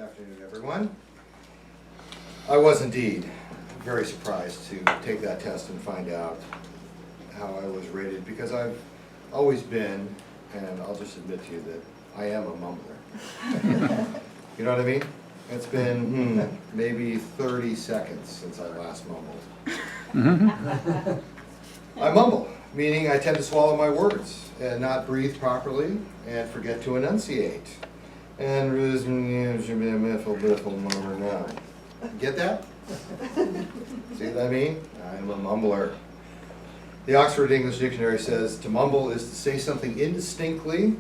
afternoon, everyone. I was indeed very surprised to take that test and find out how I was rated, because I've always been, and I'll just admit to you that I am a mumbler. You know what I mean? It's been maybe 30 seconds since I last mumbled. I mumble, meaning I tend to swallow my words and not breathe properly and forget to enunciate. And get that? See what I mean? I'm a mumbler. The Oxford English Dictionary says to mumble is to say something indistinctly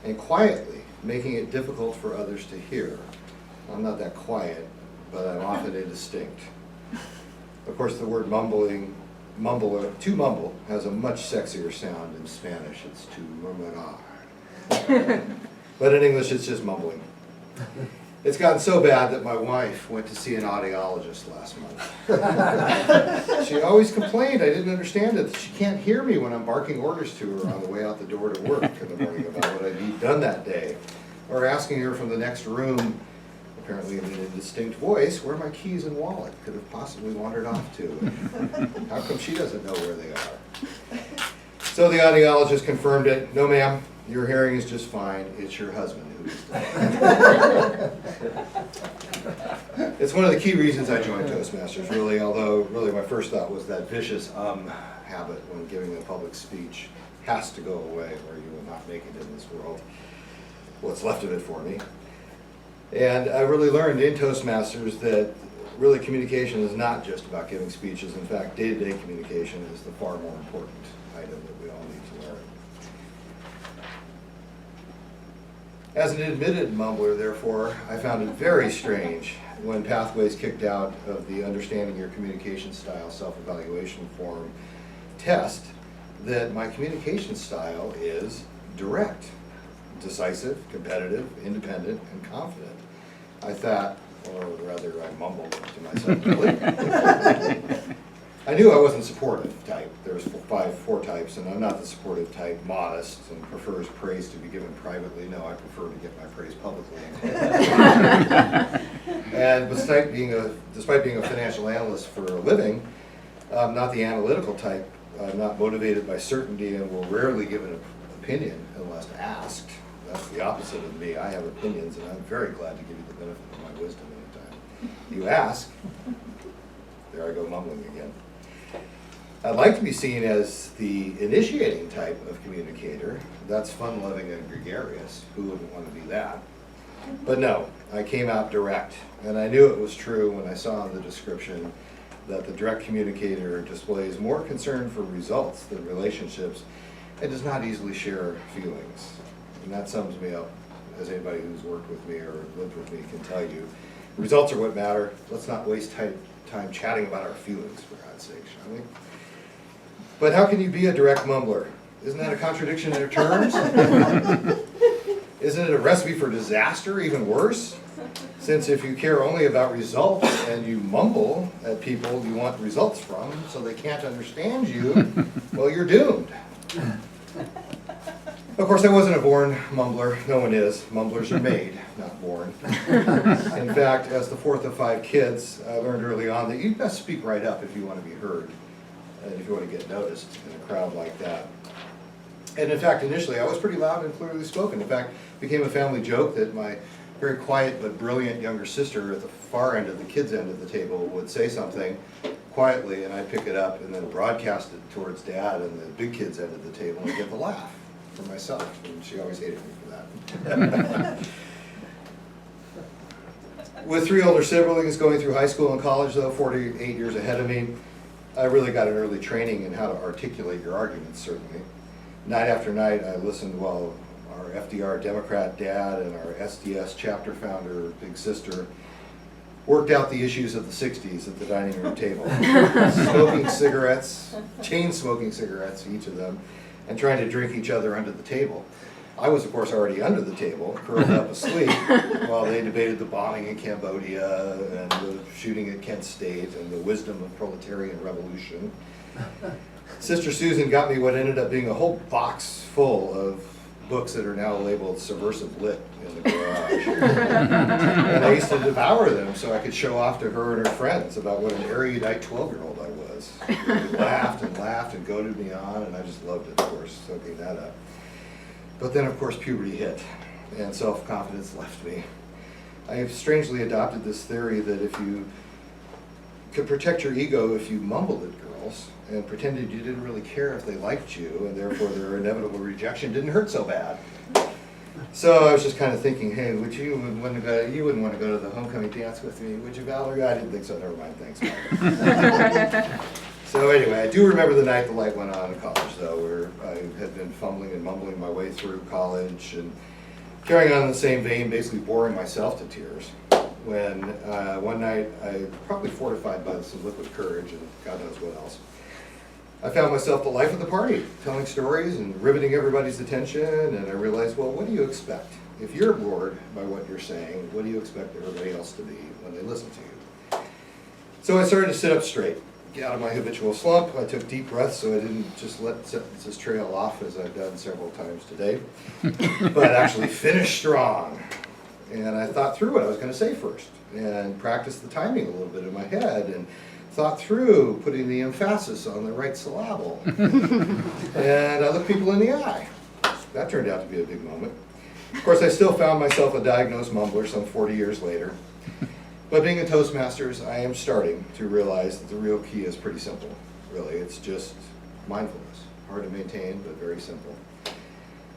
and quietly, making it difficult for others to hear. I'm not that quiet, but I'm often indistinct. Of course, the word to mumble has a much sexier sound in Spanish. It's to murmurar. But in English, it's just mumbling. It's gotten so bad that my wife went to see an audiologist last month. She always complained I didn't understand it. She can't hear me when I'm barking orders to her on the way out the door to work in the morning about what I need done that day. Or asking her from the next room, apparently in an indistinct voice, where my keys and wallet could have possibly wandered off to. And how come she doesn't know where they are? So the audiologist confirmed it. No, ma'am, your hearing is just fine. It's your husband who is deaf. It's one of the key reasons I joined Toastmasters, really, although really my first thought was that vicious habit when giving a public speech has to go away, or you will not make it in this world. What's left of it for me. And I really learned in Toastmasters that really communication is not just about giving speeches. In fact, day-to-day communication is the far more important item that we all need to learn. As an admitted mumbler, therefore, I found it very strange when Pathways kicked out of the Understanding Your Communication Style Self-Evaluation Form test that my communication style is direct, decisive, competitive, independent, and confident. I thought, or rather I mumbled to myself, really. I knew I wasn't supportive type. There's four types, and I'm not the supportive type, modest, and prefers praise to be given privately. No, I prefer to get my praise publicly. And despite being a financial analyst for a living, I'm not the analytical type. I'm not motivated by certainty and will rarely give an opinion unless asked. That's the opposite of me. I have opinions, and I'm very glad to give you the benefit of my wisdom anytime you ask. There I go mumbling again. I'd like to be seen as the initiating type of communicator. That's fun-loving and gregarious. Who wouldn't want to be that? But no, I came out direct, and I knew it was true when I saw in the description that the direct communicator displays more concern for results than relationships and does not easily share feelings. And that sums me up, as anybody who's worked with me or lived with me can tell you. Results are what matter. Let's not waste time chatting about our feelings, for God's sake, shall we? But how can you be a direct mumbler? Isn't that a contradiction in terms? Isn't it a recipe for disaster, even worse? Since if you care only about results and you mumble at people you want results from so they can't understand you, well, you're doomed. Of course, I wasn't a born mumbler. No one is. Mumblers are made, not born. In fact, as the fourth of 5 kids, I learned early on that you best speak right up if you want to be heard, and if you want to get noticed in a crowd like that. And in fact, initially, I was pretty loud and clearly spoken. In fact, it became a family joke that my very quiet but brilliant younger sister at the far end of the kids' end of the table would say something quietly, and I'd pick it up and then broadcast it towards Dad and the big kids' end of the table and get the laugh for myself, and she always hated me for that. With 3 older siblings going through high school and college, though, 48 years ahead of me, I really got an early training in how to articulate your arguments, certainly. Night after night, I listened while our FDR Democrat dad and our SDS chapter founder, big sister, worked out the issues of the 60s at the dining room table. Smoking cigarettes, chain smoking cigarettes, each of them, and trying to drink each other under the table. I was, of course, already under the table, curled up asleep, while they debated the bombing in Cambodia and the shooting at Kent State and the wisdom of proletarian revolution. Sister Susan got me what ended up being a whole box full of books that are now labeled subversive lit in the garage. And I used to devour them so I could show off to her and her friends about what an erudite 12-year-old I was. They laughed and goaded me on, and I just loved it, of course, soaking that up. But then, of course, puberty hit, and self-confidence left me. I have strangely adopted this theory that if you could protect your ego if you mumbled at girls and pretended you didn't really care if they liked you, and therefore their inevitable rejection didn't hurt so bad. So I was just kind of thinking, hey, you wouldn't want to go to the homecoming dance with me, would you, Valerie? I didn't think so, never mind, thanks. So anyway, I do remember the night the light went on in college, though, where I had been fumbling and mumbling my way through college and carrying on in the same vein, basically boring myself to tears, when one night, probably fortified by some liquid courage and God knows what else, I found myself the life of the party, telling stories and riveting everybody's attention, and I realized, well, what do you expect? If you're bored by what you're saying, what do you expect everybody else to be when they listen to you? So I started to sit up straight, get out of my habitual slump. I took deep breaths so I didn't just let sentences trail off as I've done several times today, but actually finish strong. And I thought through what I was going to say first and practiced the timing a little bit in my head and thought through putting the emphasis on the right syllable. And I looked people in the eye. That turned out to be a big moment. Of course, I still found myself a diagnosed mumbler some 40 years later. But being a Toastmasters, I am starting to realize that the real key is pretty simple, really. It's just mindfulness. Hard to maintain, but very simple.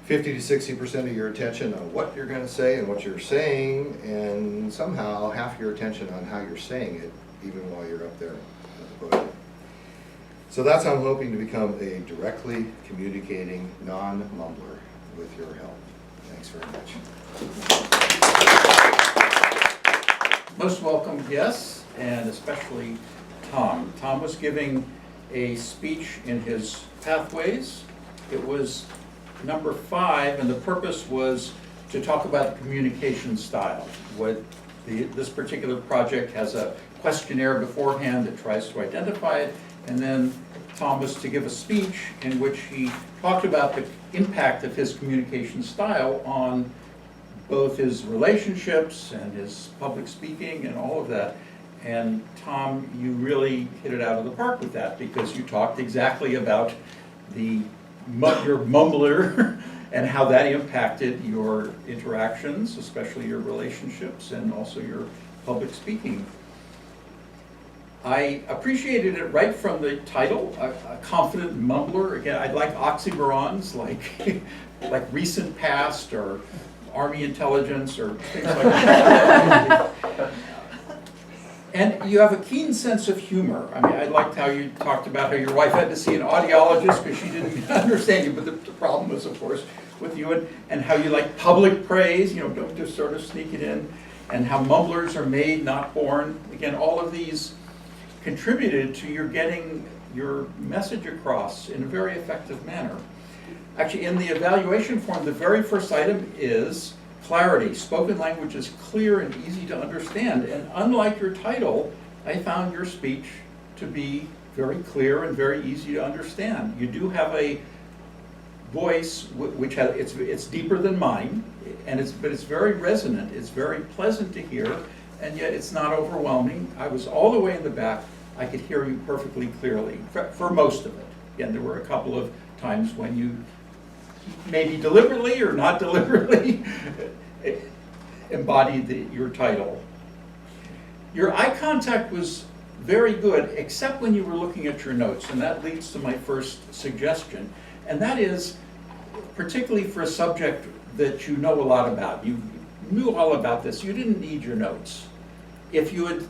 50 to 60% of your attention on what you're going to say and what you're saying, and somehow half your attention on how you're saying it, even while you're up there at the podium. So that's how I'm hoping to become a directly communicating non-mumbler with your help. Thanks very much. Most welcome guests, and especially Tom. Tom was giving a speech in his Pathways. It was number 5, and the purpose was to talk about the communication style. This particular project has a questionnaire beforehand that tries to identify it, and then Tom was to give a speech in which he talked about the impact of his communication style on both his relationships and his public speaking and all of that. And Tom, you really hit it out of the park with that, because you talked exactly about your mumbler and how that impacted your interactions, especially your relationships and also your public speaking. I appreciated it right from the title, a confident mumbler. Again, I like oxymorons like recent past or Army intelligence or things like that. And you have a keen sense of humor. I mean, I liked how you talked about how your wife had to see an audiologist because she didn't understand you, but the problem was, of course, with you, and how you like public praise, don't just sort of sneak it in, and how mumblers are made, not born. Again, all of these contributed to your getting your message across in a very effective manner. Actually, in the evaluation form, the very first item is clarity. Spoken language is clear and easy to understand. And unlike your title, I found your speech to be very clear and very easy to understand. You do have a voice which it's deeper than mine, but it's very resonant. It's very pleasant to hear, and yet it's not overwhelming. I was all the way in the back. I could hear you perfectly clearly for most of it. Again, there were a couple of times when you maybe deliberately or not deliberately embodied your title. Your eye contact was very good, except when you were looking at your notes, and that leads to my first suggestion, and that is, particularly for a subject that you know a lot about, you knew all about this, you didn't need your notes. If you had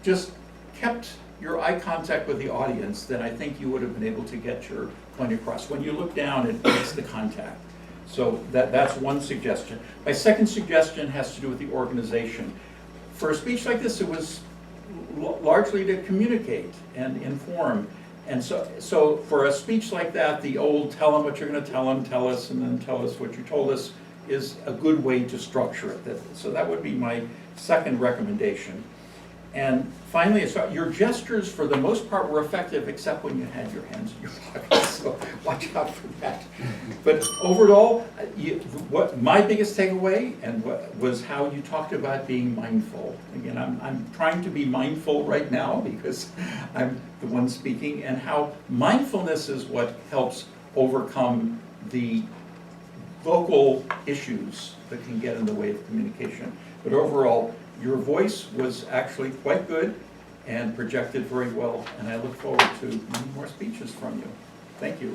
just kept your eye contact with the audience, then I think you would have been able to get your point across. When you look down, it makes the contact. So that's one suggestion. My second suggestion has to do with the organization. For a speech like this, it was largely to communicate and inform. And so for a speech like that, the old tell them what you're going to tell them, tell us, and then tell us what you told us is a good way to structure it. So that would be my second recommendation. And finally, your gestures for the most part were effective, except when you had your hands in your pockets, so watch out for that. But overall, what my biggest takeaway was how you talked about being mindful. Again, I'm trying to be mindful right now because I'm the one speaking, and how mindfulness is what helps overcome the vocal issues that can get in the way of communication. But overall, your voice was actually quite good and projected very well, and I look forward to many more speeches from you. Thank you.